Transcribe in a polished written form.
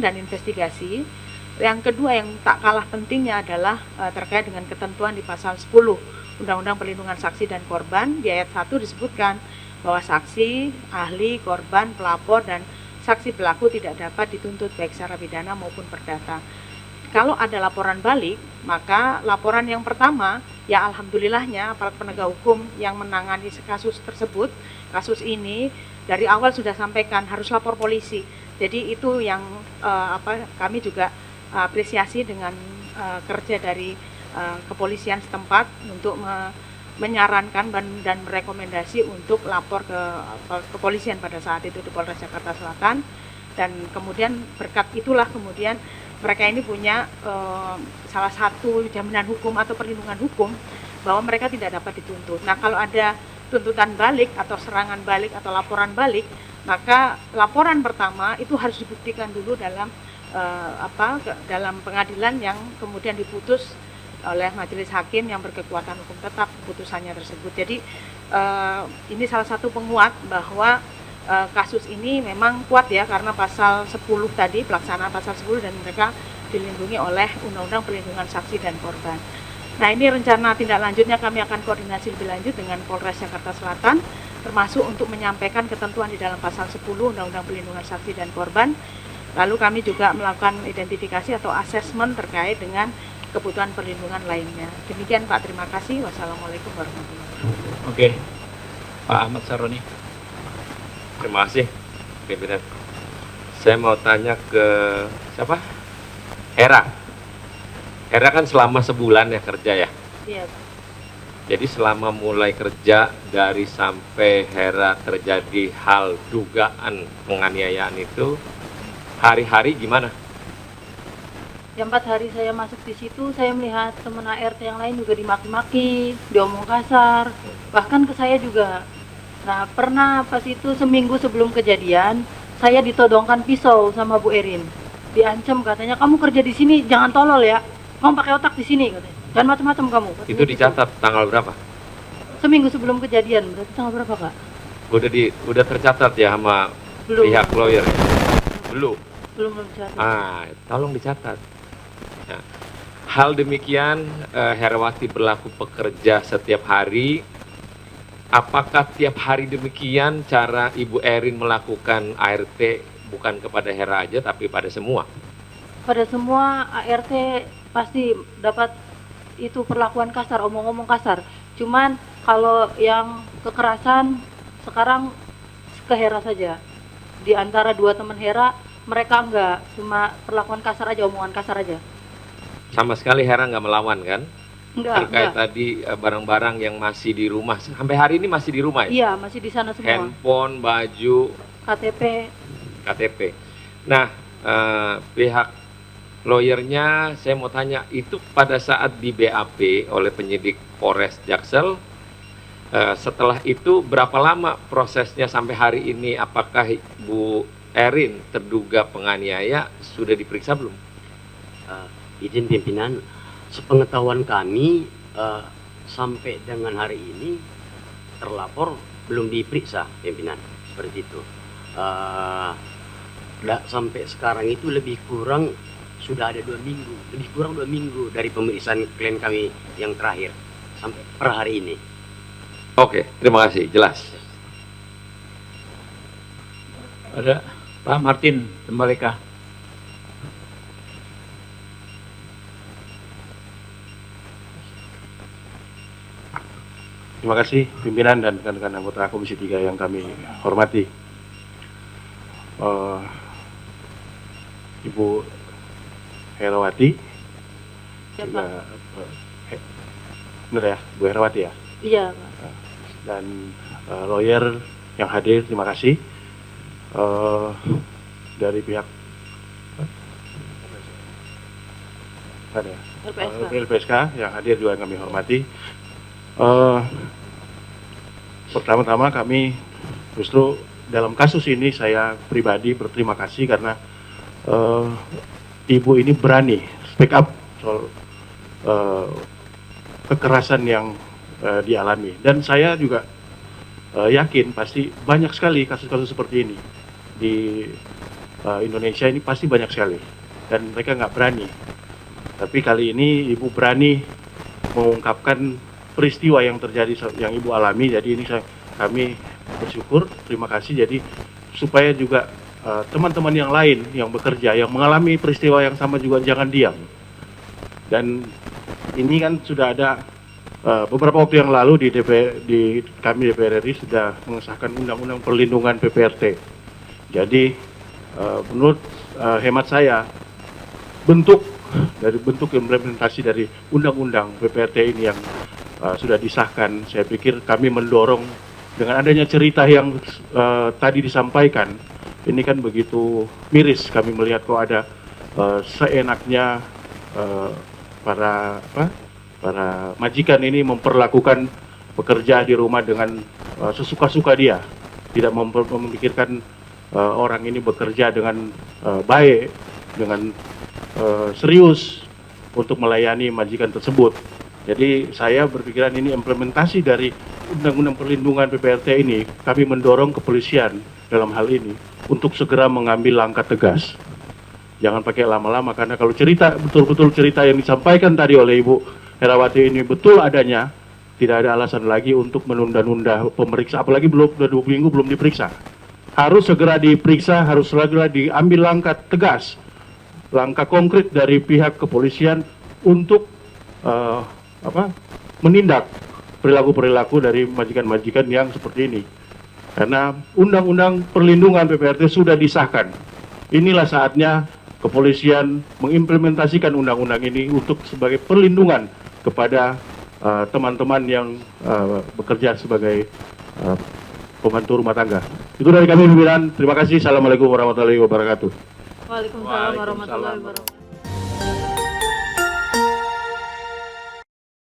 dan investigasi. Yang kedua yang tak kalah pentingnya adalah terkait dengan ketentuan di pasal 10 Undang-Undang Perlindungan Saksi dan Korban. Di ayat 1 disebutkan bahwa saksi, ahli, korban, pelapor, dan saksi pelaku tidak dapat dituntut baik secara pidana maupun perdata. Kalau ada laporan balik, maka laporan yang pertama, ya alhamdulillahnya aparat penegak hukum yang menangani kasus tersebut, kasus ini dari awal sudah sampaikan harus lapor polisi. Jadi itu yang kami juga apresiasi dengan kerja dari kepolisian setempat untuk menyarankan dan merekomendasi untuk lapor ke kepolisian pada saat itu di Polres Jakarta Selatan. Dan kemudian berkat itulah kemudian mereka ini punya salah satu jaminan hukum atau perlindungan hukum bahwa mereka tidak dapat dituntut. Nah, kalau ada tuntutan balik atau serangan balik atau laporan balik, maka laporan pertama itu harus dibuktikan dulu dalam dalam pengadilan yang kemudian diputus oleh majelis hakim yang berkekuatan hukum tetap putusannya tersebut. Jadi ini salah satu penguat bahwa kasus ini memang kuat ya, karena pasal 10 tadi, pelaksanaan pasal 10, dan mereka dilindungi oleh Undang-Undang Perlindungan Saksi dan Korban. Nah, ini rencana tindak lanjutnya kami akan koordinasi lebih lanjut dengan Polres Jakarta Selatan, termasuk untuk menyampaikan ketentuan di dalam pasal 10 Undang-Undang Perlindungan Saksi dan Korban. Lalu kami juga melakukan identifikasi atau asesmen terkait dengan kebutuhan perlindungan lainnya. Demikian Pak, terima kasih. Wassalamualaikum warahmatullahi wabarakatuh. Oke, Pak Ahmad Saroni. Terima kasih, pimpinan. Saya mau tanya ke siapa? Hera. Hera kan selama sebulan ya kerja ya? Iya, Pak. Jadi selama mulai kerja dari sampai Hera terjadi hal dugaan penganiayaan itu, hari-hari gimana? Ya 4 hari saya masuk di situ, saya melihat teman ART yang lain juga dimaki-maki, diomong kasar, bahkan ke saya juga. Nah, pernah pas itu seminggu sebelum kejadian, saya ditodongkan pisau sama Bu Erin. Diancam katanya, kamu kerja di sini jangan tolol ya, kamu pakai otak di sini katanya. Dan macam-macam kamu. Itu dicatat tanggal berapa? Seminggu sebelum kejadian, berarti tanggal berapa Kak? Udah tercatat ya sama Belum. pihak lawyer? Belum. Belum dicatat. Tolong dicatat. Nah, hal demikian Herawati berlaku pekerja setiap hari. Apakah tiap hari demikian cara Ibu Erin melakukan ART bukan kepada Hera aja tapi pada semua? Pada semua ART pasti dapat itu perlakuan kasar, omong-omong kasar. Cuman kalau yang kekerasan sekarang ke Hera saja. Di antara 2 teman Hera, mereka enggak, cuma perlakuan kasar aja, omongan kasar aja. Sama sekali Hera nggak melawan kan? Enggak, Terkait enggak. tadi barang-barang yang masih di rumah. Sampai hari ini masih di rumah ya? Iya, masih di sana semua. Handphone, baju, KTP. KTP. Nah, pihak lawyernya saya mau tanya, itu pada saat di BAP oleh penyidik Polres Jaksel, setelah itu berapa lama prosesnya sampai hari ini? Apakah Bu Erin terduga penganiaya sudah diperiksa belum? Izin pimpinan, sepengetahuan kami sampai dengan hari ini terlapor belum diperiksa pimpinan, seperti itu. Sampai sekarang itu lebih kurang sudah ada 2 minggu, lebih kurang 2 minggu dari pemeriksaan klien kami yang terakhir sampai per hari ini. Oke, terima kasih, jelas. Ada Pak Martin Tembaleka. Terima kasih pimpinan dan rekan-rekan anggota Komisi 3 yang kami hormati. Ibu Herawati, juga, benar ya, Bu Herawati ya? Iya, Pak. Dan lawyer yang hadir, terima kasih. Dari pihak ada LPSK yang hadir juga kami hormati. Pertama-tama kami justru dalam kasus ini saya pribadi berterima kasih karena ibu ini berani speak up soal kekerasan yang dialami, dan saya juga yakin pasti banyak sekali kasus-kasus seperti ini di Indonesia ini pasti banyak sekali dan mereka nggak berani. Tapi kali ini Ibu berani mengungkapkan peristiwa yang terjadi, yang Ibu alami. Jadi ini kami bersyukur, terima kasih. Jadi supaya juga teman-teman yang lain yang bekerja, yang mengalami peristiwa yang sama juga jangan diam. Dan ini kan sudah ada beberapa waktu yang lalu kami DPR RI sudah mengesahkan Undang-Undang Perlindungan PPRT. Jadi menurut hemat saya bentuk implementasi dari Undang-Undang PPRT ini yang sudah disahkan, saya pikir kami mendorong dengan adanya cerita yang tadi disampaikan. Ini kan begitu miris kami melihat kok ada seenaknya para majikan ini memperlakukan pekerja di rumah dengan sesuka-suka dia, tidak memikirkan orang ini bekerja dengan baik, dengan serius untuk melayani majikan tersebut. Jadi saya berpikiran ini implementasi dari Undang-Undang Perlindungan PPRT ini, kami mendorong kepolisian dalam hal ini untuk segera mengambil langkah tegas. Jangan pakai lama-lama, karena kalau betul-betul cerita yang disampaikan tadi oleh Ibu Herawati ini betul adanya, tidak ada alasan lagi untuk menunda-nunda pemeriksaan, apalagi belum 2 minggu belum diperiksa. Harus segera diperiksa, harus segera diambil langkah tegas, langkah konkret dari pihak kepolisian untuk menindak perilaku-perilaku dari majikan-majikan yang seperti ini. Karena Undang-Undang Perlindungan PPRT sudah disahkan. Inilah saatnya kepolisian mengimplementasikan undang-undang ini untuk sebagai perlindungan kepada teman-teman yang bekerja sebagai pembantu rumah tangga. Itu dari kami pimpinan. Terima kasih. Assalamualaikum warahmatullahi wabarakatuh. Waalaikumsalam warahmatullahi wabarakatuh.